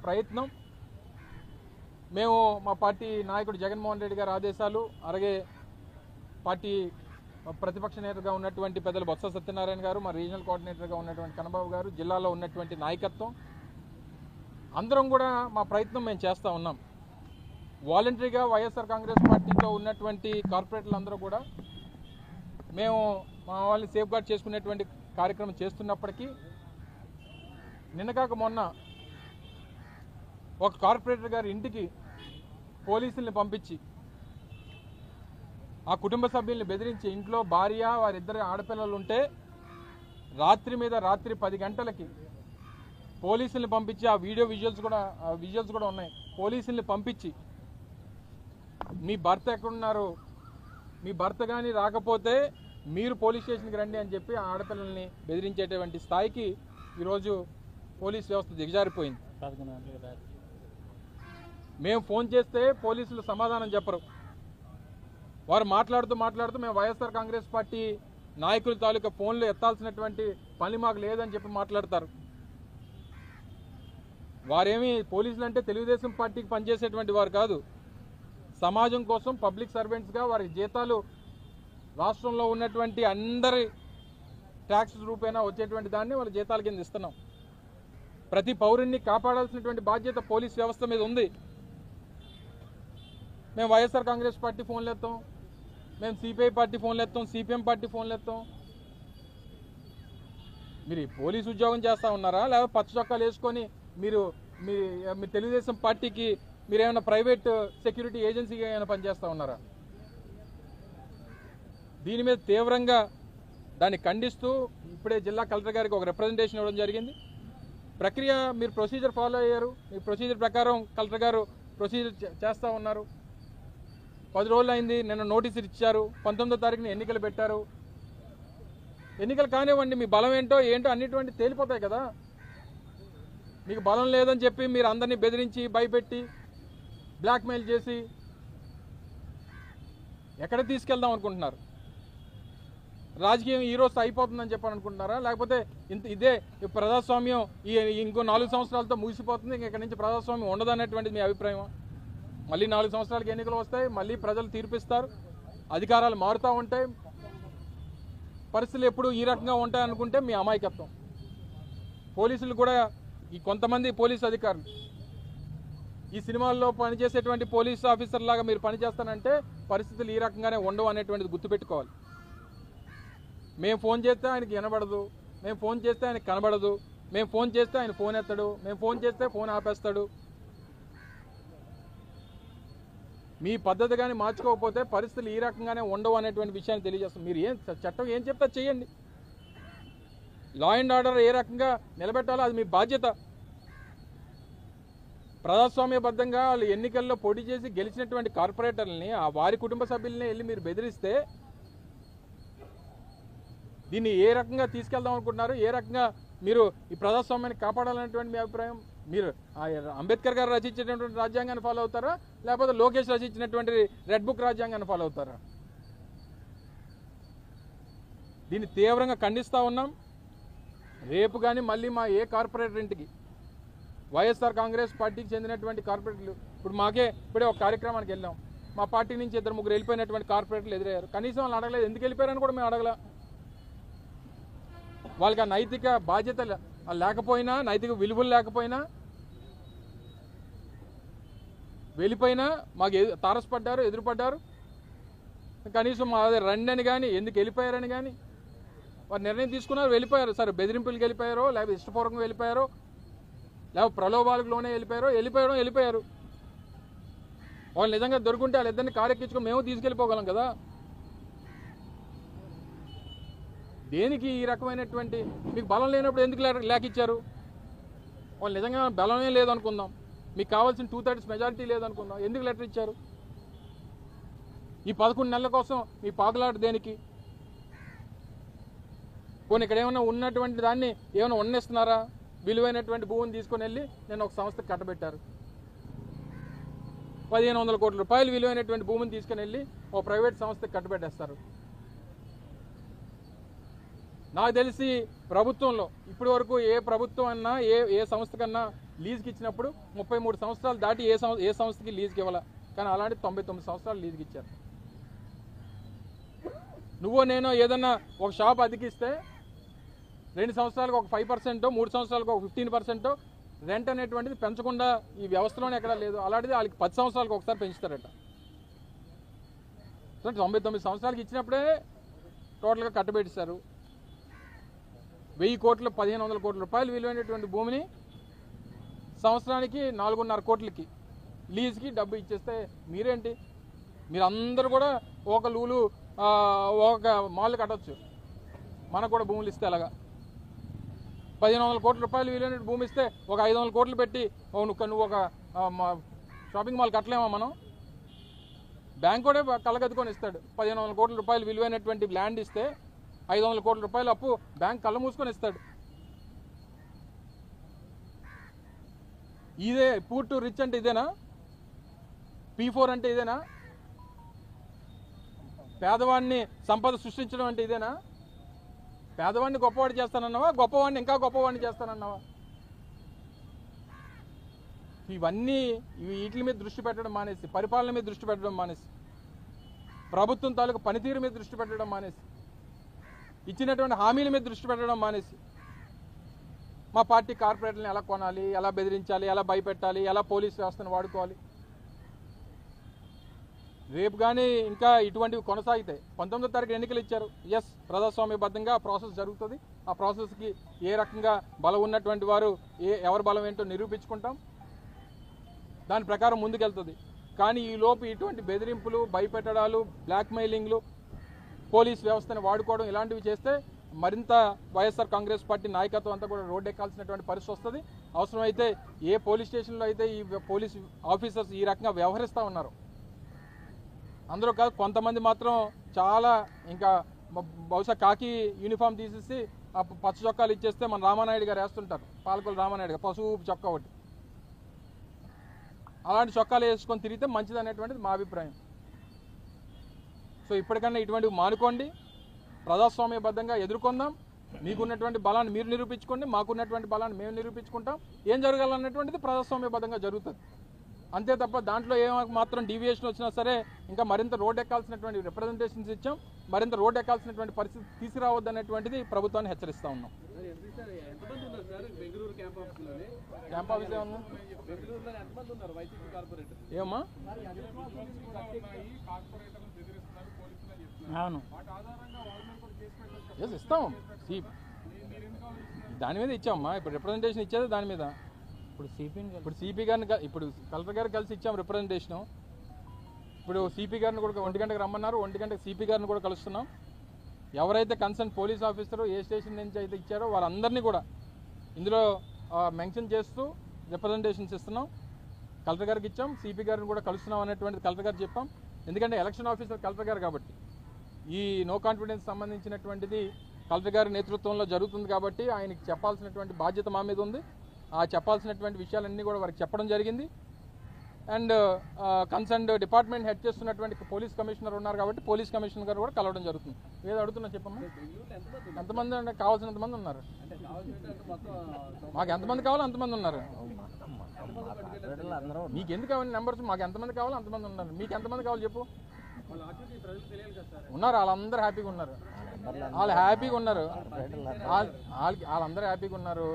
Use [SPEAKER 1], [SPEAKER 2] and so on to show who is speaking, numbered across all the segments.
[SPEAKER 1] ప్రయత్నం. మేము మా పార్టీ నాయకుడు జగన్మోహన్ రెడ్డి గారి ఆదేశాలు, అలాగే పార్టీ ప్రతిపక్ష నేతగా ఉన్నటువంటి పెద్దలు బొత్స సత్యనారాయణ గారు, మా రీజనల్ కోఆర్డినేటర్గా ఉన్నటువంటి కన్నబాబు గారు, జిల్లాలో ఉన్నటువంటి నాయకత్వం అందరం కూడా మా ప్రయత్నం మేము చేస్తూ ఉన్నాం. వాలంటరీగా వైఎస్ఆర్ కాంగ్రెస్ పార్టీతో ఉన్నటువంటి కార్పొరేటర్లు అందరూ కూడా మేము మా వాళ్ళని సేఫ్ గార్డ్ చేసుకునేటువంటి కార్యక్రమం చేస్తున్నప్పటికీ నిన్నగాక మొన్న ఒక కార్పొరేటర్ గారి ఇంటికి పోలీసుల్ని పంపించి ఆ కుటుంబ సభ్యుల్ని బెదిరించి ఇంట్లో భార్య వారిద్దరు ఆడపిల్లలు ఉంటే రాత్రి మీద రాత్రి 10 గంటలకి పోలీసుల్ని పంపించి ఆ విజువల్స్ కూడా ఉన్నాయి. పోలీసుల్ని పంపించి మీ భర్త ఎక్కడున్నారు, మీ భర్త కానీ రాకపోతే మీరు పోలీస్ స్టేషన్కి రండి అని చెప్పి ఆడపిల్లల్ని బెదిరించేటువంటి స్థాయికి ఈరోజు పోలీస్ వ్యవస్థ దిగజారిపోయింది. మేము ఫోన్ చేస్తే పోలీసులు సమాధానం చెప్పరు. వారు మాట్లాడుతూ మేము వైఎస్ఆర్ కాంగ్రెస్ పార్టీ నాయకుల తాలూకా ఫోన్లు ఎత్తాల్సినటువంటి పని మాకు లేదని చెప్పి మాట్లాడతారు. వారేమి పోలీసులు అంటే తెలుగుదేశం పార్టీకి పనిచేసేటువంటి వారు కాదు. సమాజం కోసం పబ్లిక్ సర్వెంట్స్గా వారి జీతాలు రాష్ట్రంలో ఉన్నటువంటి అందరి ట్యాక్స్ రూపేణా వచ్చేటువంటి దాన్ని వాళ్ళ జీతాల కింద ఇస్తున్నాం. ప్రతి పౌరుణ్ణి కాపాడాల్సినటువంటి బాధ్యత పోలీస్ వ్యవస్థ మీద ఉంది. మేము వైఎస్ఆర్ కాంగ్రెస్ పార్టీ ఫోన్లు ఎత్తాం, మేము సిపిఐ పార్టీ ఫోన్లు ఎత్తాం, సిపిఎం పార్టీ ఫోన్లు ఎత్తాం. మీరు పోలీసు ఉద్యోగం చేస్తూ ఉన్నారా, లేకపోతే పచ్చ చొక్కాలు వేసుకొని మీరు తెలుగుదేశం పార్టీకి మీరేమైనా ప్రైవేట్ సెక్యూరిటీ ఏజెన్సీగా ఏమైనా పనిచేస్తూ ఉన్నారా? దీని మీద తీవ్రంగా దాన్ని ఖండిస్తూ ఇప్పుడే జిల్లా కలెక్టర్ గారికి ఒక రిప్రజెంటేషన్ ఇవ్వడం జరిగింది. ప్రక్రియ మీరు ప్రొసీజర్ ఫాలో అయ్యారు, మీ ప్రొసీజర్ ప్రకారం కలెక్టర్ గారు ప్రొసీజర్ చేస్తూ ఉన్నారు. 10 రోజులు అయింది, నిన్న నోటీసులు ఇచ్చారు, 19వ తారీఖున ఎన్నికలు పెట్టారు. ఎన్నికలు కానివ్వండి, మీ బలం ఏంటో అన్నిటువంటి తేలిపోతాయి కదా. మీకు బలం లేదని చెప్పి మీరు అందరినీ బెదిరించి భయపెట్టి బ్లాక్మెయిల్ చేసి ఎక్కడ తీసుకెళ్దాం అనుకుంటున్నారు? రాజకీయం ఈ రోజు అయిపోతుందని చెప్పని అనుకుంటున్నారా? లేకపోతే ఇదే ప్రజాస్వామ్యం ఇంకో 4 సంవత్సరాలతో ముగిసిపోతుంది, ఇక్కడ నుంచి ప్రజాస్వామ్యం ఉండదు అనేటువంటిది మీ అభిప్రాయం? మళ్ళీ 4 సంవత్సరాలకి ఎన్నికలు వస్తాయి, మళ్ళీ ప్రజలు తీర్పిస్తారు, అధికారాలు మారుతూ ఉంటాయి, పరిస్థితులు ఎప్పుడు ఈ రకంగా ఉంటాయనుకుంటే మీ అమాయకత్వం. పోలీసులు కూడా కొంతమంది పోలీసు అధికారులు ఈ సినిమాల్లో పనిచేసేటువంటి పోలీసు ఆఫీసర్ లాగా మీరు పనిచేస్తానంటే పరిస్థితులు ఈ రకంగానే ఉండవు అనేటువంటిది గుర్తుపెట్టుకోవాలి. మేము ఫోన్ చేస్తే ఆయనకి వినబడదు, మేము ఫోన్ చేస్తే ఆయనకి కనబడదు, మేము ఫోన్ చేస్తే ఆయన ఫోన్ ఎత్తాడు, మేము ఫోన్ చేస్తే ఫోన్ ఆపేస్తాడు. మీ పద్ధతి కానీ మార్చుకోకపోతే పరిస్థితులు ఈ రకంగానే ఉండవు అనేటువంటి విషయాన్ని తెలియజేస్తాం. మీరు చట్టం ఏం చెప్తా చేయండి. లా అండ్ ఆర్డర్ ఏ రకంగా నిలబెట్టాలో అది మీ బాధ్యత. ప్రజాస్వామ్యబద్ధంగా వాళ్ళు ఎన్నికల్లో పోటీ చేసి గెలిచినటువంటి కార్పొరేటర్లని వారి కుటుంబ సభ్యుల్ని వెళ్ళి మీరు బెదిరిస్తే దీన్ని ఏ రకంగా తీసుకెళ్దాం అనుకుంటున్నారు? ఏ రకంగా మీరు ఈ ప్రజాస్వామ్యాన్ని కాపాడాలనేటువంటి మీ అభిప్రాయం? మీరు అంబేద్కర్ గారు రచించినటువంటి రాజ్యాంగాన్ని ఫాలో అవుతారా, లేకపోతే లోకేష్ రచించినటువంటి రెడ్ బుక్ రాజ్యాంగాన్ని ఫాలో అవుతారా? దీన్ని తీవ్రంగా ఖండిస్తూ ఉన్నాం. రేపు కానీ మళ్ళీ మా ఏ కార్పొరేటర్ ఇంటికి వైఎస్ఆర్ కాంగ్రెస్ పార్టీకి చెందినటువంటి కార్పొరేటర్లు ఇప్పుడే ఒక కార్యక్రమానికి వెళ్ళాం, మా పార్టీ నుంచి 2-3 వెళ్ళిపోయినటువంటి కార్పొరేటర్లు ఎదురయ్యారు. కనీసం వాళ్ళు అడగలేదు, ఎందుకు వెళ్ళిపోయారని కూడా మేము అడగల. వాళ్ళకి ఆ నైతిక బాధ్యత లేకపోయినా, నైతిక విలువలు లేకపోయినా వెళ్ళిపోయినా మాకు తారసపడ్డారు, ఎదురుపడ్డారు. కనీసం మా రండి అని కానీ, ఎందుకు వెళ్ళిపోయారని కానీ వారు నిర్ణయం తీసుకున్నారు, వెళ్ళిపోయారు. సరే బెదిరింపులకు వెళ్ళిపోయారో, లేకపోతే ఇష్టపూర్వకంగా వెళ్ళిపోయారో, లేకపోతే ప్రలోభాలకు లోనే వెళ్ళిపోయారు. వాళ్ళు నిజంగా దొరుకుంటే వాళ్ళిద్దరిని కారెక్కించుకొని మేము తీసుకెళ్ళిపోగలం కదా. దేనికి ఈ రకమైనటువంటి మీకు బలం లేనప్పుడు ఎందుకు లేకిచ్చారు? వాళ్ళు నిజంగా బలమే లేదనుకుందాం, మీకు కావాల్సిన 2/3 మెజారిటీ లేదనుకుందాం, ఎందుకు లెటర్ ఇచ్చారు? ఈ 11 నెలల కోసం మీ పాకులాట దేనికి? కొన్ని ఇక్కడ ఏమైనా ఉన్నటువంటి దాన్ని ఏమైనా ఉన్నిస్తున్నారా? విలువైనటువంటి భూమిని తీసుకొని వెళ్ళి నేను ఒక సంస్థకు కట్టబెట్టారు. 1500 కోట్ల రూపాయలు విలువైనటువంటి భూమిని తీసుకొని వెళ్ళి ఒక ప్రైవేట్ సంస్థకు కట్టబెట్టేస్తారు. నాకు తెలిసి ప్రభుత్వంలో ఇప్పటి వరకు ఏ ప్రభుత్వం అన్నా ఏ సంస్థ కన్నా లీజుకి ఇచ్చినప్పుడు 33 సంవత్సరాలు దాటి ఏ సంస్థకి లీజుకి ఇవ్వాల, కానీ అలాంటి 99 సంవత్సరాలు లీజుకి ఇచ్చారు. నువ్వో నేను ఏదన్నా ఒక షాప్ అతికిస్తే 2 సంవత్సరాలకు ఒక 5%, 3 సంవత్సరాలకు ఒక 15% రెంట్ అనేటువంటిది పెంచకుండా ఈ వ్యవస్థలోనే ఎక్కడా లేదు. అలాంటిది వాళ్ళకి 10 సంవత్సరాలకు ఒకసారి పెంచుతారట. 99 సంవత్సరాలకి ఇచ్చినప్పుడే టోటల్గా కట్టబెట్టిస్తారు. 1000 కోట్లు 1500 కోట్ల రూపాయలు విలువైనటువంటి భూమిని సంవత్సరానికి 4.5 కోట్లకి లీజ్కి డబ్బు ఇచ్చేస్తే మీరేంటి, మీరందరూ కూడా ఒక లూలు ఒక మాల్ కట్టవచ్చు, మనకు కూడా భూములు ఇస్తే అలాగా 1500 కోట్ల రూపాయలు విలువైన భూమి ఇస్తే ఒక 500 కోట్లు పెట్టి నువ్వు ఒక షాపింగ్ మాల్ కట్టలేమా మనం? బ్యాంక్ కూడా కళ్ళగద్దుకొని ఇస్తాడు. 1500 కోట్ల రూపాయలు విలువైనటువంటి ల్యాండ్ ఇస్తే 500 కోట్ల రూపాయలు అప్పు బ్యాంక్ కళ్ళ మూసుకొని ఇస్తాడు. ఇదే పూర్ టు రిచ్ అంటే ఇదేనా? P4 అంటే ఇదేనా? పేదవాడిని సంపద సృష్టించడం అంటే ఇదేనా? పేదవాడిని గొప్పవాడు చేస్తానన్నావా, గొప్పవాడిని ఇంకా గొప్పవాడిని చేస్తానన్నావా? ఇవన్నీ వీటి మీద దృష్టి పెట్టడం మానేసి, పరిపాలన మీద దృష్టి పెట్టడం మానేసి, ప్రభుత్వం తాలూకు పనితీరు మీద దృష్టి పెట్టడం మానేసి, ఇచ్చినటువంటి హామీల మీద దృష్టి పెట్టడం మానేసి, మా పార్టీ కార్పొరేట్లను ఎలా కొనాలి, ఎలా బెదిరించాలి, ఎలా భయపెట్టాలి, ఎలా పోలీస్ వ్యవస్థను వాడుకోవాలి, రేపు కానీ ఇంకా ఇటువంటివి కొనసాగితాయి. 19వ తారీఖు ఎన్నికలు ఇచ్చారు. ఎస్, ప్రజాస్వామ్యబద్ధంగా ప్రాసెస్ జరుగుతుంది. ఆ ప్రాసెస్కి ఏ రకంగా బలం ఉన్నటువంటి వారు ఎవరి బలం ఏంటో నిరూపించుకుంటాం, దాని ప్రకారం ముందుకెళ్తుంది. కానీ ఈ లోపు ఇటువంటి బెదిరింపులు, భయపెట్టడాలు, బ్లాక్మెయిలింగ్లు, పోలీస్ వ్యవస్థను వాడుకోవడం ఇలాంటివి చేస్తే మరింత వైఎస్ఆర్ కాంగ్రెస్ పార్టీ నాయకత్వం అంతా కూడా రోడ్డు ఎక్కాల్సినటువంటి పరిస్థితి వస్తుంది. అవసరమైతే ఏ పోలీస్ స్టేషన్లో అయితే ఈ పోలీస్ ఆఫీసర్స్ ఈ రకంగా వ్యవహరిస్తూ ఉన్నారు, అందరూ కాదు కొంతమంది మాత్రం చాలా ఇంకా బహుశా కాకి యూనిఫామ్ తీసేసి ఆ పచ్చ చొక్కాలు ఇచ్చేస్తే మన రామానాయుడు గారు వేస్తుంటారు, పాలకొల్లు రామానాయుడు గారు పసుపు చొక్కా ఒకటి, అలాంటి చొక్కాలు వేసుకొని తిరిగితే మంచిది అనేటువంటిది మా అభిప్రాయం. సో ఇప్పటికన్నా ఇటువంటివి మానుకోండి, ప్రజాస్వామ్యబద్ధంగా ఎదుర్కొందాం. మీకున్నటువంటి బలాన్ని మీరు నిరూపించుకోండి, మాకున్నటువంటి బలాన్ని మేము నిరూపించుకుంటాం. ఏం జరగాలన్నటువంటిది ప్రజాస్వామ్యబద్ధంగా జరుగుతుంది. అంతే తప్ప దాంట్లో ఏమాత్రం డీవియేషన్ వచ్చినా సరే ఇంకా మరింత రోడ్ ఎక్కాల్సినటువంటి రిప్రజెంటేషన్స్ ఇచ్చాం, మరింత రోడ్ ఎక్కాల్సినటువంటి పరిస్థితి తీసుకురావద్దు అనేటువంటిది ప్రభుత్వాన్ని హెచ్చరిస్తూ ఉన్నాం. క్యాంప్ ఆఫీస్ ఏమన్నా ఏమమ్మా?
[SPEAKER 2] అవును,
[SPEAKER 1] ఎస్ ఇస్తాం, దాని మీద ఇచ్చామమ్మా. ఇప్పుడు రిప్రజెంటేషన్ ఇచ్చేది దాని మీద. ఇప్పుడు సిపి గారిని ఇప్పుడు కలెక్టర్ గారు కలిసి ఇచ్చాం రిప్రజెంటేషను. ఇప్పుడు సిపి గారిని కూడా 1 గంటకు రమ్మన్నారు, 1 గంటకు సిపి గారిని కూడా కలుస్తున్నాం. ఎవరైతే కన్సర్న్ పోలీస్ ఆఫీసర్ ఏ స్టేషన్ నుంచి అయితే ఇచ్చారో వాళ్ళందరినీ కూడా ఇందులో మెన్షన్ చేస్తూ రిప్రజెంటేషన్స్ ఇస్తున్నాం. కలెక్టర్ గారికి ఇచ్చాం, సిపి గారిని కూడా కలుస్తున్నాం అనేటువంటిది కలెక్టర్ గారు చెప్పాం. ఎందుకంటే ఎలక్షన్ ఆఫీసర్ కలెక్టర్ గారు కాబట్టి ఈ నో కాన్ఫిడెన్స్ సంబంధించినటువంటిది కలెక్టర్ గారి నేతృత్వంలో జరుగుతుంది కాబట్టి ఆయనకి చెప్పాల్సినటువంటి బాధ్యత మా మీద ఉంది. ఆ చెప్పాల్సినటువంటి విషయాలన్నీ కూడా వారికి చెప్పడం జరిగింది. అండ్ కన్సర్న్డ్ డిపార్ట్మెంట్ హెడ్ చేస్తున్నటువంటి పోలీస్ కమిషనర్ ఉన్నారు కాబట్టి పోలీస్ కమిషనర్ గారు కూడా కలవడం జరుగుతుంది. ఏదో అడుగుతున్నా చెప్పమ్మా, ఎంతమంది అంటే కావాల్సినంతమంది ఉన్నారు, మాకు ఎంతమంది కావాలో అంతమంది ఉన్నారు. మీకు ఎందుకు కావాలి నెంబర్స్? మాకు ఎంతమంది కావాలో అంతమంది ఉన్నారు. మీకు ఎంతమంది కావాలి చెప్పు. ఉన్నారు, వాళ్ళందరూ హ్యాపీగా ఉన్నారు, వాళ్ళు హ్యాపీగా ఉన్నారు, వాళ్ళందరూ హ్యాపీగా ఉన్నారు,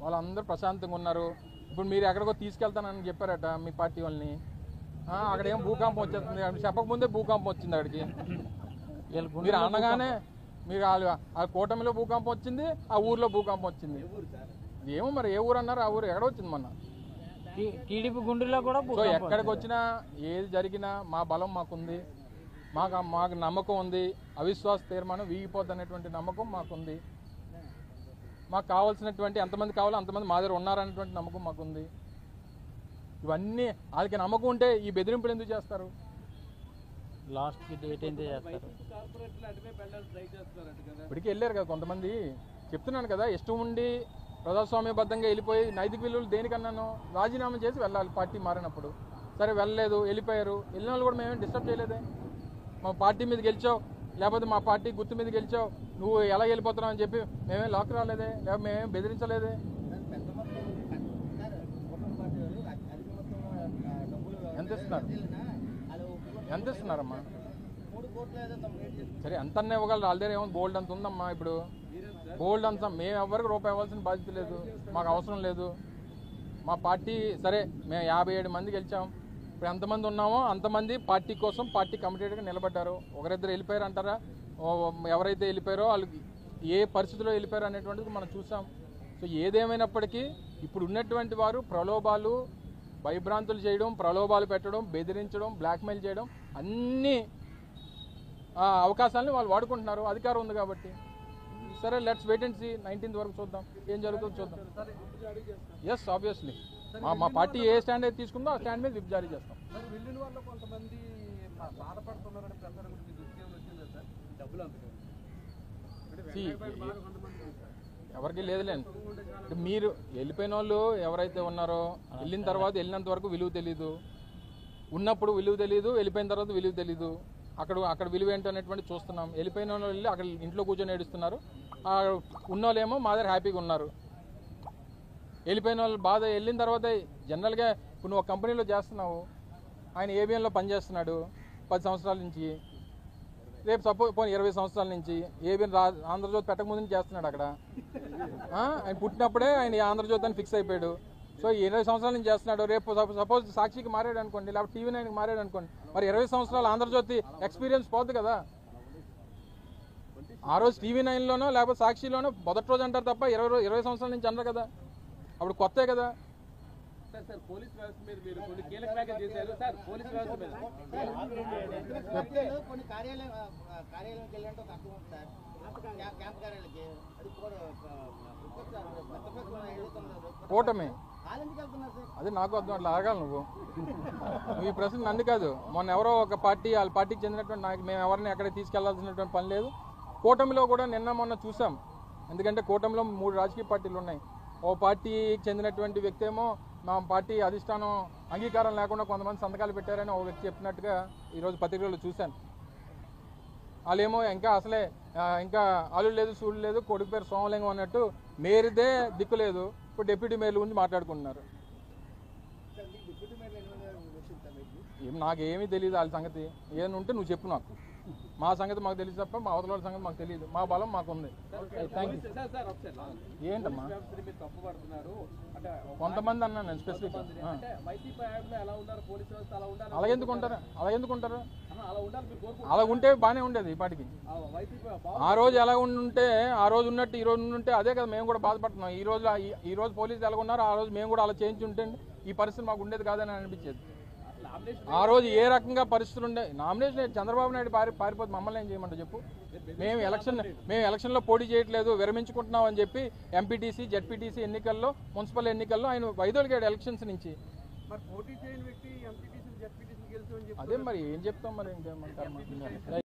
[SPEAKER 1] వాళ్ళందరూ ప్రశాంతంగా ఉన్నారు. ఇప్పుడు మీరు ఎక్కడికో తీసుకెళ్తానని చెప్పారట మీ పార్టీ వాళ్ళని, అక్కడ ఏం భూకంపం వచ్చేస్తుంది, చెప్పకముందే భూకంపం వచ్చింది అక్కడికి. మీరు అనగానే మీరు ఆ కూటమిలో భూకంపం వచ్చింది, ఆ ఊర్లో భూకంపం వచ్చింది. ఏమో మరి ఏ ఊరు అన్నారు, ఆ ఊరు ఎక్కడ వచ్చింది మొన్న
[SPEAKER 2] టీడీపీ గుండెలో కూడా.
[SPEAKER 1] సో ఎక్కడికి వచ్చినా ఏది జరిగినా మా బలం మాకుంది, మాకు నమ్మకం ఉంది. అవిశ్వాస తీర్మానం వీగిపోద్ది అనేటువంటి నమ్మకం మాకుంది. మాకు కావాల్సినటువంటి ఎంతమంది కావాలో అంతమంది మా దగ్గర ఉన్నారనేటువంటి నమ్మకం మాకుంది. ఇవన్నీ వాళ్ళకి నమ్మకం ఉంటే ఈ బెదిరింపులు ఎందుకు చేస్తారు?
[SPEAKER 2] లాస్ట్కి డేట్ ఏంటి చేస్తారు?
[SPEAKER 1] ఇప్పటికీ వెళ్ళారు కదా కొంతమంది. చెప్తున్నాను కదా, ఇష్టం ఉండి ప్రజాస్వామ్యబద్ధంగా వెళ్ళిపోయి నైతిక విలువలు దేనికన్నాను రాజీనామా చేసి వెళ్ళాలి పార్టీ మారినప్పుడు. సరే వెళ్ళలేదు, వెళ్ళిపోయారు. వెళ్ళిన వాళ్ళు కూడా మేమేం డిస్టర్బ్ చేయలేదే. మా పార్టీ మీద గెలిచావు, లేకపోతే మా పార్టీ గుర్తు మీద గెలిచావు, నువ్వు ఎలా వెళ్ళిపోతున్నావు అని చెప్పి మేమేం లాక్ రాలేదే, లేకపోతే మేమేం బెదిరించలేదే. ఇస్తున్నారు? ఎంత ఇస్తున్నారమ్మా? సరే ఎంత అన్న ఇవ్వగలరు? వాళ్ళ దగ్గర ఏమో బోల్డ్ అంత ఉందమ్మా. ఇప్పుడు బోల్డ్ అంత మేము ఎవరికి రూపాయి ఇవ్వాల్సిన బాధ్యత లేదు, మాకు అవసరం లేదు. మా పార్టీ సరే మేము 57 మంది గెలిచాం. ఇప్పుడు ఎంతమంది ఉన్నామో అంతమంది పార్టీ కోసం పార్టీ కమిటెడ్గా నిలబడ్డారు. ఒకరిద్దరు వెళ్ళిపోయారు అంటారా? ఎవరైతే వెళ్ళిపోయారో వాళ్ళు ఏ పరిస్థితిలో వెళ్ళిపోయారు అనేటువంటిది మనం చూసాం. సో ఏదేమైనప్పటికీ ఇప్పుడు ఉన్నటువంటి వారు ప్రలోభాలు, భయభ్రాంతులు చేయడం, ప్రలోభాలు పెట్టడం, బెదిరించడం, బ్లాక్మెయిల్ చేయడం అన్ని అవకాశాలని వాళ్ళు వాడుకుంటున్నారు. అధికారం ఉంది కాబట్టి. సరే let's wait and see. 19th వరకు చూద్దాం ఏం జరుగుతుందో చూద్దాం. ఎస్ ఆబ్వియస్లీ మా పార్టీ ఏ స్టాండ్ అయితే తీసుకుందో ఆ స్టాండ్ మీద విప్ జారీ చేస్తాం. ఎవరికి లేదులేండి. మీరు వెళ్ళిపోయిన వాళ్ళు ఎవరైతే ఉన్నారో వెళ్ళిన తర్వాత వెళ్ళినంత వరకు విలువ తెలీదు, ఉన్నప్పుడు విలువ తెలీదు, వెళ్ళిపోయిన తర్వాత విలువ తెలీదు. అక్కడ విలువ ఏంటనేటువంటి చూస్తున్నాం. వెళ్ళిపోయిన వాళ్ళు వెళ్ళి అక్కడ ఇంట్లో కూర్చొని ఏడుస్తున్నారు, ఉన్న వాళ్ళేమో మా దగ్గర హ్యాపీగా ఉన్నారు. వెళ్ళిపోయిన వాళ్ళు బాధ. వెళ్ళిన తర్వాత జనరల్గా ఇప్పుడు నువ్వు ఒక కంపెనీలో చేస్తున్నావు, ఆయన ఏబిఎన్లో పనిచేస్తున్నాడు 10 సంవత్సరాల నుంచి, రేపు సపోజ్ పోనీ 20 సంవత్సరాల నుంచి ఏబిఎన్ ఆంధ్రజ్యోతి పెట్టకముందు నుంచి చేస్తున్నాడు అక్కడ. ఆయన పుట్టినప్పుడే ఆయన ఆంధ్రజ్యోతి అని ఫిక్స్ అయిపోయాడు. సో 20 సంవత్సరాల నుంచి చేస్తున్నాడు. రేపు సపోజ్ సాక్షికి మారాడు అనుకోండి, లేకపోతే టీవీ 9కి మారాడు అనుకోండి, మరి 20 సంవత్సరాల ఆంధ్రజ్యోతి ఎక్స్పీరియన్స్ పోద్ది కదా. ఆ రోజు టీవీ 9లోనో లేకపోతే సాక్షిలోనో మొదటి రోజు అంటారు తప్ప 20 సంవత్సరాల నుంచి అనరు కదా. అప్పుడు కొత్తే కదా.
[SPEAKER 3] పోలీస్ వ్యవస్థ మీద మీరు కొన్ని కీలక వ్యాఖ్యలు చేశారు సార్. పోలీస్ వ్యవస్థ మీద కొన్ని కార్యాలయంకి వెళ్ళినట్టు ఒక అర్థం ఉంది సార్. క్యాంప్ కార్యాలయకి
[SPEAKER 1] కూటమి అదే నాకు అర్థం. అట్లా అడగాలి నువ్వు ఈ ప్రశ్న నన్ను కాదు. మొన్న ఎవరో ఒక పార్టీ వాళ్ళ పార్టీకి చెందినటువంటి నాకు మేము ఎవరిని ఎక్కడికి తీసుకెళ్లాల్సినటువంటి పని లేదు. కూటమిలో కూడా నిన్న మొన్న చూసాం. ఎందుకంటే కూటమిలో 3 రాజకీయ పార్టీలు ఉన్నాయి. ఓ పార్టీకి చెందినటువంటి వ్యక్తి ఏమో మా పార్టీ అధిష్టానం అంగీకారం లేకుండా కొంతమంది సంతకాలు పెట్టారని ఒక వ్యక్తి చెప్పినట్టుగా ఈరోజు పత్రికల్లో చూశాను. వాళ్ళేమో అసలే ఇంకా అల్లు లేదు, సూళ్ళు లేదు, కొడుకు పేరు సోమలింగం అన్నట్టు మేరిదే దిక్కు లేదు. ఇప్పుడు డిప్యూటీ మేయర్ల గురించి మాట్లాడుకుంటున్నారు. నాకేమీ తెలియదు వాళ్ళ సంగతి. ఏదైనా ఉంటే నువ్వు చెప్పు నాకు. మా సంగతి మాకు తెలియదు తప్ప మా అవతల వాళ్ళ సంగతి మాకు తెలియదు. మా బలం మాకుంది. Thank you. ఏంటమ్మా కొంతమంది అన్నా నేను స్పెసిఫిక్ అలాగెందుకుంటారు? అలా ఉంటే బాగానే ఉండేది ఈ పాటికి. ఆ రోజు ఎలా ఉంటే ఆ రోజు ఉన్నట్టు ఈ రోజు ఉంటే అదే కదా మేము కూడా బాధపడుతున్నాం. ఈ రోజు పోలీసులు ఎలా ఉన్నారు ఆ రోజు మేము కూడా అలా చేయించి ఉంటే ఈ పరిస్థితి మాకు ఉండేది కాదని అనిపించేది. ఆ రోజు ఏ రకంగా పరిస్థితులు ఉండే. నామినేషన్ చంద్రబాబు నాయుడు పారిపోతే మమ్మల్ని ఏం చేయమంటారు చెప్పు. మేము ఎలక్షన్లో పోటీ చేయట్లేదు, విరమించుకుంటున్నాం అని చెప్పి ఎంపీటీసీ, జెడ్పీటీసీ ఎన్నికల్లో, మున్సిపల్ ఎన్నికల్లో ఆయన వైదొలిగాడు ఎలక్షన్స్ నుంచి. అదే మరి ఏం చెప్తాం మరి ఇంకేమంటారు.